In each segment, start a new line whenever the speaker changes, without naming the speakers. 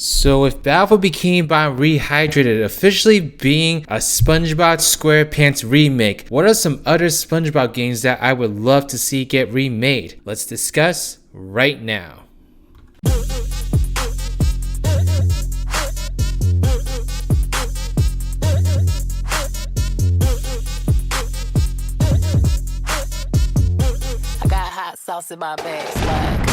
So with For Bikini Bottom Rehydrated officially being a Spongebob Squarepants remake, what are some other Spongebob games that I would love to see get remade? Let's discuss right now.
I got hot sauce in my bag, swag.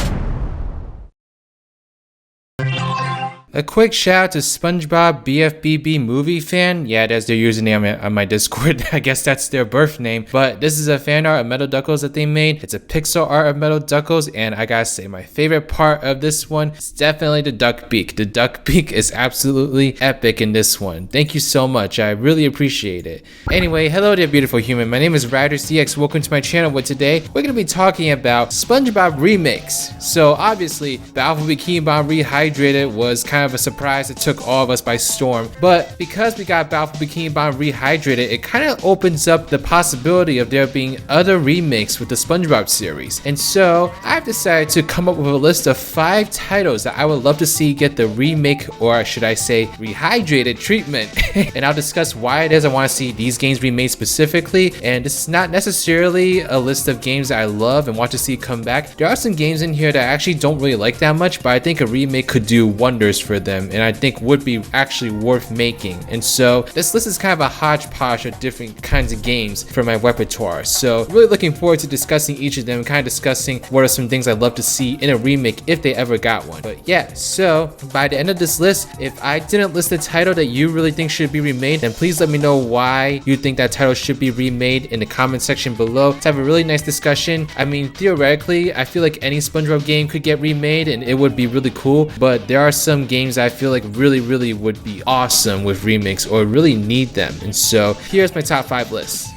A quick shout out to Spongebob BFBB movie fan. Yeah, that's their username on my Discord. I guess that's their birth name. But this is a fan art of Metal Duckles that they made. It's a pixel art of Metal Duckles, and I gotta say my favorite part of this one is definitely the duck beak. The duck beak is absolutely epic in this one. Thank you so much. I really appreciate it. Anyway, hello there beautiful human. My name is RidersDX. Welcome to my channel, where today we're gonna be talking about Spongebob remakes. So obviously, the For Bikini Bottom Rehydrated was kind of a surprise that took all of us by storm, but because we got For Bikini Bottom Rehydrated, it kind of opens up the possibility of there being other remakes with the Spongebob series. And so I've decided to come up with a list of 5 titles that I would love to see get the remake, or should I say rehydrated treatment. And I'll discuss why it is I want to see these games remade specifically. And this is not necessarily a list of games that I love and want to see come back. There are some games in here that I actually don't really like that much, but I think a remake could do wonders for them, and I think would be actually worth making. And so this list is kind of a hodgepodge of different kinds of games for my repertoire. So really looking forward to discussing each of them, kind of discussing what are some things I'd love to see in a remake if they ever got one. But yeah, so by the end of this list, if I didn't list a title that you really think should be remade, then please let me know why you think that title should be remade in the comment section below. Let's have a really nice discussion. I mean, theoretically, I feel like any SpongeBob game could get remade and it would be really cool, but there are some games I feel like really would be awesome with remakes or really need them. And so here's my top 5 list.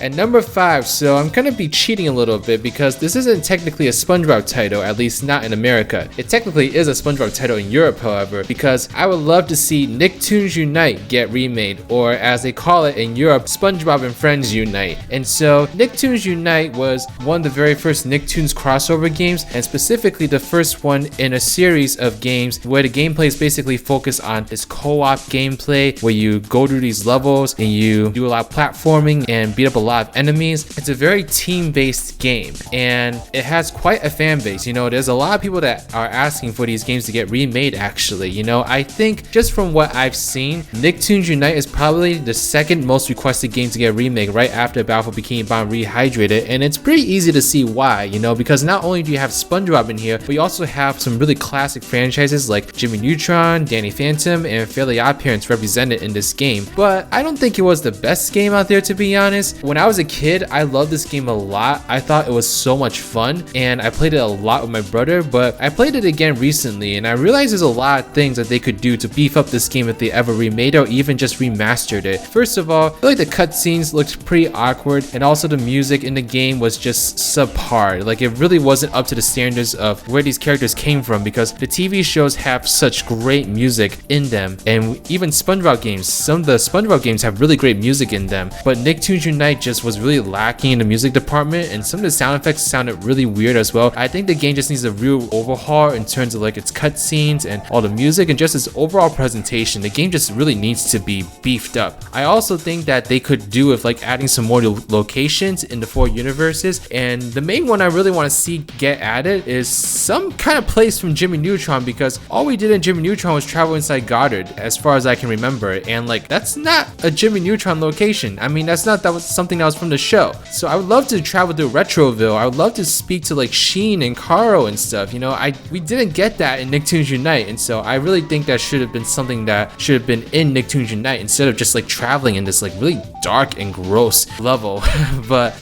At number 5, so I'm gonna be cheating a little bit because this isn't technically a SpongeBob title, at least not in America. It technically is a SpongeBob title in Europe, however, because I would love to see Nicktoons Unite get remade, or as they call it in Europe, SpongeBob and Friends Unite. And so Nicktoons Unite was one of the very first Nicktoons crossover games, and specifically the first one in a series of games where the gameplay is basically focused on this co-op gameplay where you go through these levels and you do a lot of platforming and beat up a lot of enemies. It's a very team-based game, and it has quite a fan base. You know, there's a lot of people that are asking for these games to get remade, actually. You know, I think just from what I've seen, Nicktoons Unite is probably the second most requested game to get remade right after For Bikini Bottom Rehydrated, and it's pretty easy to see why, you know, because not only do you have SpongeBob in here, but you also have some really classic franchises like Jimmy Neutron, Danny Phantom, and Fairly OddParents represented in this game. But I don't think it was the best game out there, to be honest. When I was a kid, I loved this game a lot. I thought it was so much fun, and I played it a lot with my brother, but I played it again recently, and I realized there's a lot of things that they could do to beef up this game if they ever remade it or even just remastered it. First of all, I feel like the cutscenes looked pretty awkward, and also the music in the game was just subpar. Like, it really wasn't up to the standards of where these characters came from, because the TV shows have such great music in them, and even SpongeBob games, some of the SpongeBob games have really great music in them, but Nicktoons Unite just was really lacking in the music department, and some of the sound effects sounded really weird as well. I think the game just needs a real overhaul in terms of like its cutscenes and all the music and just its overall presentation. The game just really needs to be beefed up. I also think that they could do with like adding some more locations in the 4 universes, and the main one I really want to see get added is some kind of place from Jimmy Neutron, because all we did in Jimmy Neutron was travel inside Goddard as far as I can remember, and like that's not a Jimmy Neutron location. I mean, that was something that was from the show. So I would love to travel to Retroville. I would love to speak to like Sheen and Caro and stuff. You know, we didn't get that in Nicktoons Unite, and so I really think that should have been something that should have been in Nicktoons Unite instead of just like traveling in this like really dark and gross level.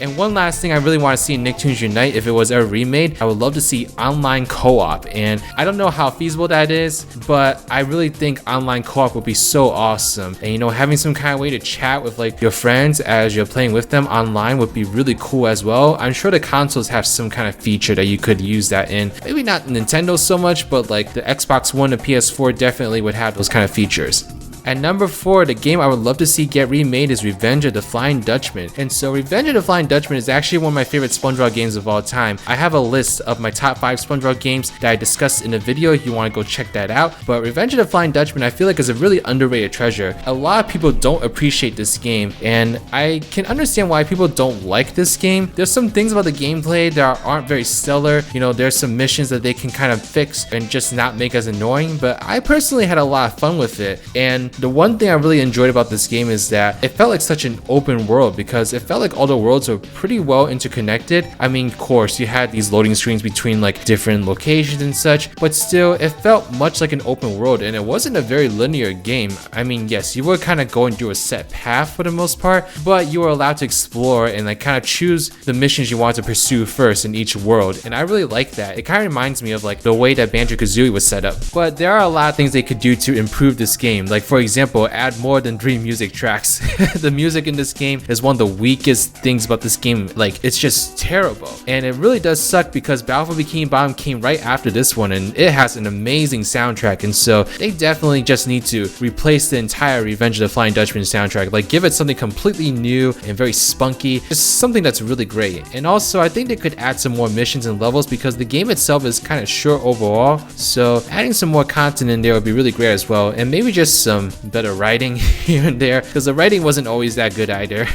And one last thing I really want to see in Nicktoons Unite, if it was ever remade, I would love to see online co-op. And I don't know how feasible that is, but I really think online co-op would be so awesome. And you know, having some kind of way to chat with like your friends as you're playing with them online would be really cool as well. I'm sure the consoles have some kind of feature that you could use that in. Maybe not Nintendo so much, but like the Xbox One and PS4 definitely would have those kind of features. At number 4, the game I would love to see get remade is Revenge of the Flying Dutchman. And so Revenge of the Flying Dutchman is actually one of my favorite SpongeBob games of all time. I have a list of my top 5 SpongeBob games that I discussed in a video if you want to go check that out. But Revenge of the Flying Dutchman I feel like is a really underrated treasure. A lot of people don't appreciate this game, and I can understand why people don't like this game. There's some things about the gameplay that aren't very stellar. You know, there's some missions that they can kind of fix and just not make as annoying, but I personally had a lot of fun with it. And the one thing I really enjoyed about this game is that it felt like such an open world, because it felt like all the worlds were pretty well interconnected. I mean, of course, you had these loading screens between like different locations and such, but still it felt much like an open world, and it wasn't a very linear game. I mean, yes, you were kind of going through a set path for the most part, but you were allowed to explore and like kind of choose the missions you want to pursue first in each world, and I really like that. It kind of reminds me of like the way that Banjo-Kazooie was set up. But there are a lot of things they could do to improve this game, like for example, add more than 3 music tracks. The music in this game is one of the weakest things about this game. Like, it's just terrible, and it really does suck because Battle for Bikini Bottom came right after this one, and it has an amazing soundtrack, and so they definitely just need to replace the entire Revenge of the Flying Dutchman soundtrack. Like, give it something completely new and very spunky, just something that's really great. And also I think they could add some more missions and levels because the game itself is kind of short overall, so adding some more content in there would be really great as well, and maybe just some better writing here and there, because the writing wasn't always that good either.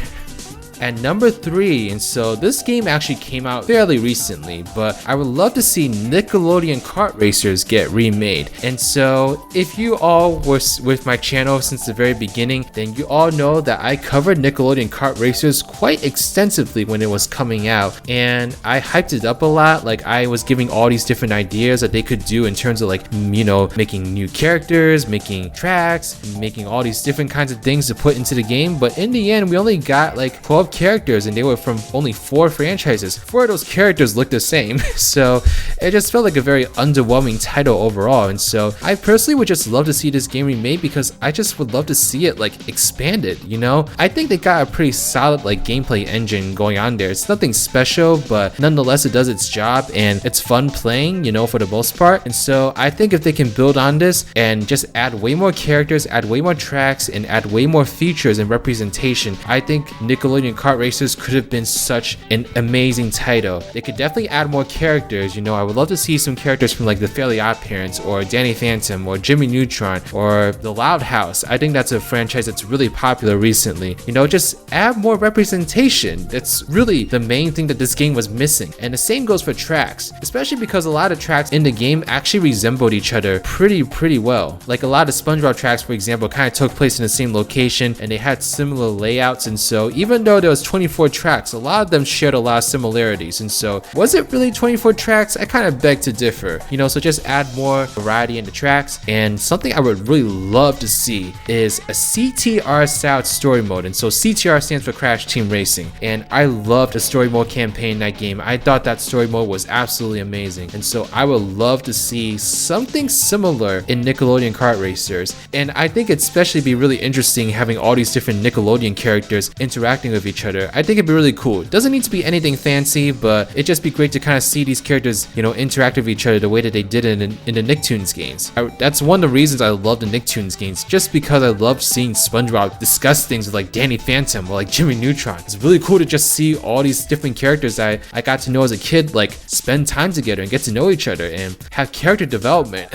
At number 3, and so this game actually came out fairly recently, but I would love to see Nickelodeon Kart Racers get remade. And so if you all were with my channel since the very beginning, then you all know that I covered Nickelodeon Kart Racers quite extensively when it was coming out, and I hyped it up a lot. Like, I was giving all these different ideas that they could do in terms of like, you know, making new characters, making tracks, making all these different kinds of things to put into the game. But in the end, we only got like 12 characters, and they were from only 4 franchises. 4 of those characters looked the same, so it just felt like a very underwhelming title overall. And so I personally would just love to see this game remade, because I just would love to see it like expanded, you know? I think they got a pretty solid like gameplay engine going on there. It's nothing special, but nonetheless it does its job, and it's fun playing, you know, for the most part. And so I think if they can build on this and just add way more characters, add way more tracks, and add way more features and representation, I think Nickelodeon Kart Racers could have been such an amazing title. They could definitely add more characters. You know, I would love to see some characters from like the Fairly Odd Parents, or Danny Phantom, or Jimmy Neutron, or the Loud House. I think that's a franchise that's really popular recently. You know, just add more representation. That's really the main thing that this game was missing. And the same goes for tracks, especially because a lot of tracks in the game actually resembled each other pretty well. Like, a lot of SpongeBob tracks, for example, kind of took place in the same location, and they had similar layouts. And so even though there was 24 tracks, a lot of them shared a lot of similarities. And so was it really 24 tracks? I kind of beg to differ, you know. So just add more variety in the tracks. And something I would really love to see is a CTR style story mode. And so CTR stands for Crash Team Racing, and I loved the story mode campaign in that game. I thought that story mode was absolutely amazing, and so I would love to see something similar in Nickelodeon Kart Racers. And I think it'd especially be really interesting having all these different Nickelodeon characters interacting with each other. I think it'd be really cool. It doesn't need to be anything fancy, but it'd just be great to kind of see these characters, you know, interact with each other the way that they did it in the Nicktoons games. That's one of the reasons I love the Nicktoons games, just because I loved seeing SpongeBob discuss things with like Danny Phantom or like Jimmy Neutron. It's really cool to just see all these different characters that I got to know as a kid, like spend time together and get to know each other and have character development.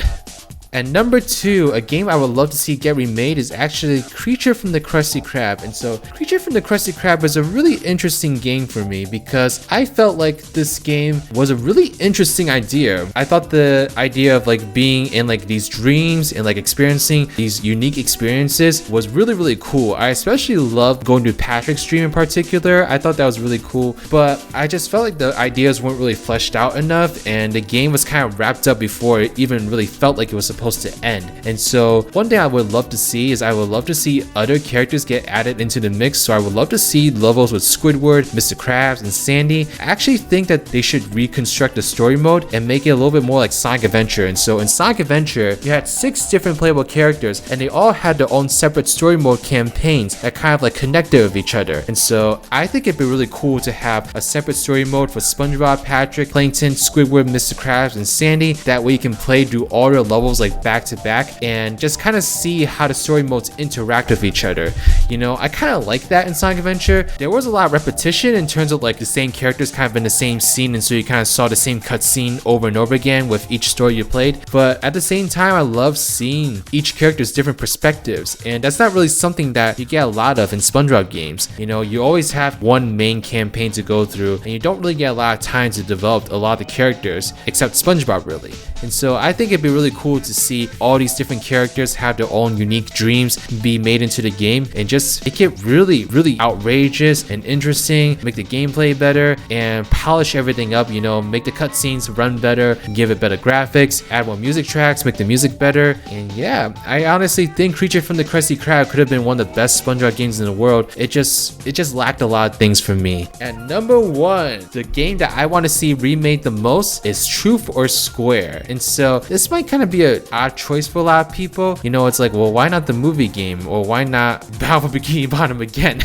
And number 2, a game I would love to see get remade is actually Creature from the Krusty Krab. And so Creature from the Krusty Krab is a really interesting game for me, because I felt like this game was a really interesting idea. I thought the idea of like being in like these dreams and like experiencing these unique experiences was really cool. I especially loved going to Patrick's dream in particular. I thought that was really cool, but I just felt like the ideas weren't really fleshed out enough, and the game was kind of wrapped up before it even really felt like it was supposed to end. And so one thing I would love to see is I would love to see other characters get added into the mix. So I would love to see levels with Squidward, Mr. Krabs, and Sandy. I actually think that they should reconstruct the story mode and make it a little bit more like Sonic Adventure. And so in Sonic Adventure, you had 6 different playable characters, and they all had their own separate story mode campaigns that kind of like connected with each other. And so I think it'd be really cool to have a separate story mode for SpongeBob, Patrick, Plankton, Squidward, Mr. Krabs, and Sandy. That way you can play through all their levels like like back to back and just kind of see how the story modes interact with each other. You know, I kind of like that in Sonic Adventure. There was a lot of repetition in terms of like the same characters kind of in the same scene, and so you kind of saw the same cutscene over and over again with each story you played. But at the same time, I love seeing each character's different perspectives, and that's not really something that you get a lot of in SpongeBob games. You know, you always have one main campaign to go through, and you don't really get a lot of time to develop a lot of the characters, except SpongeBob really. And so I think it'd be really cool to see all these different characters have their own unique dreams be made into the game, and just make it really, really outrageous and interesting, make the gameplay better, and polish everything up, you know, make the cutscenes run better, give it better graphics, add more music tracks, make the music better. And yeah, I honestly think Creature from the Krusty Krab could have been one of the best SpongeBob games in the world. It just lacked a lot of things for me. And number one, the game that I want to see remade the most is Truth or Square. And so this might kind of be an odd choice for a lot of people. You know, it's like, well, why not the movie game, or why not Battle for Bikini Bottom again?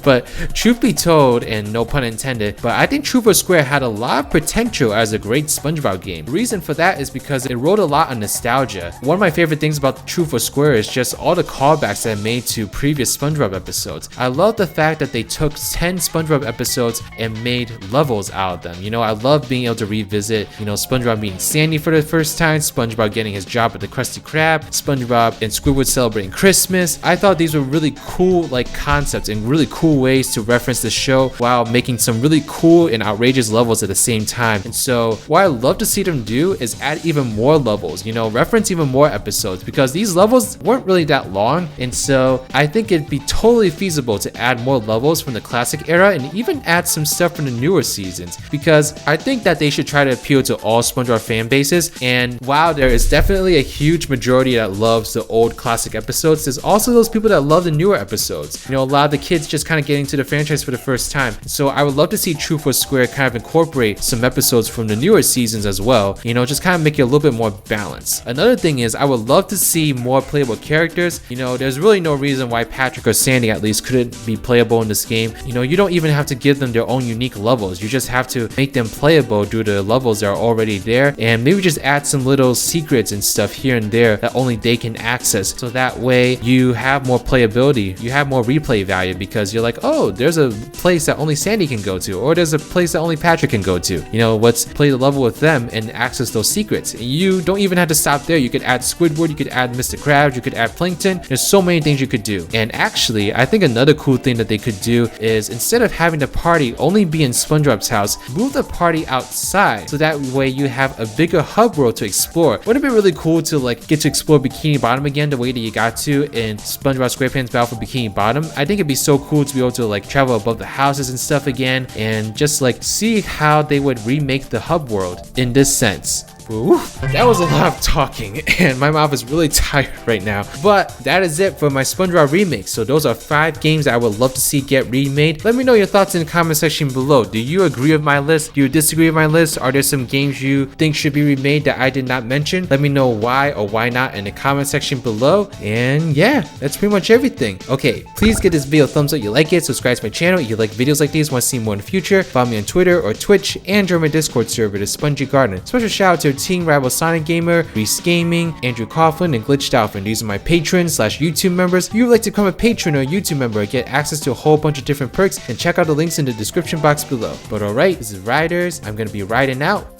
But truth be told, and no pun intended, but I think Truth or Square had a lot of potential as a great SpongeBob game. The reason for that is because it rode a lot on nostalgia. One of my favorite things about Truth or Square is just all the callbacks that made to previous SpongeBob episodes. I love the fact that they took 10 SpongeBob episodes and made levels out of them. You know, I love being able to revisit, you know, SpongeBob meeting Sandy for the first time, SpongeBob getting his job at the Krusty Krab, SpongeBob and Squidward celebrating Christmas. I thought these were really cool like concepts and really cool ways to reference the show while making some really cool and outrageous levels at the same time. And so what I love to see them do is add even more levels, you know, reference even more episodes, because these levels weren't really that long. And so I think it'd be totally feasible to add more levels from the classic era and even add some stuff from the newer seasons, because I think that they should try to appeal to all SpongeBob fan bases. And while there is definitely a huge majority that loves the old classic episodes, there's also those people that love the newer episodes. You know, a lot of the kids just kind of getting to the franchise for the first time. So I would love to see Truth or Square kind of incorporate some episodes from the newer seasons as well, you know, just kind of make it a little bit more balanced. Another thing is I would love to see more playable characters. You know, there's really no reason why Patrick or Sandy at least couldn't be playable in this game. You know, you don't even have to give them their own unique levels. You just have to make them playable due to the levels that are already there, and maybe just add some little secrets and stuff here and there that only they can access, so that way you have more playability, you have more replay value, because you're like, oh, there's a place that only Sandy can go to, or there's a place that only Patrick can go to. You know, let's play the level with them and access those secrets. And you don't even have to stop there. You could add Squidward, you could add Mr. Krabs, you could add Plankton. There's so many things you could do. And actually, I think another cool thing that they could do is, instead of having the party only be in SpongeBob's house, move the party outside, so that way you have a bigger hub world to explore. Wouldn't it be really cool to like get to explore Bikini Bottom again the way that you got to in SpongeBob SquarePants Battle for Bikini Bottom? I think it'd be so cool to be able to like travel above the houses and stuff again, and just like see how they would remake the hub world in this sense. Ooh, that was a lot of talking, and my mouth is really tired right now. But that is it for my SpongeBob remake. So those are 5 games that I would love to see get remade. Let me know your thoughts in the comment section below. Do you agree with my list? Do you disagree with my list? Are there some games you think should be remade that I did not mention? Let me know why or why not in the comment section below. And yeah, that's pretty much everything. Okay, please give this video a thumbs up if you like it, subscribe to my channel if you like videos like these, want to see more in the future, follow me on Twitter or Twitch, and join my Discord server, the Spongy Garden. Special shout out to Team Rival Sonic Gamer, Reese Gaming, Andrew Coughlin, and Glitched Alpha. These are my patrons / YouTube members. If you would like to become a patron or a YouTube member, get access to a whole bunch of different perks, and check out the links in the description box below. But alright, this is Riders. I'm gonna be riding out.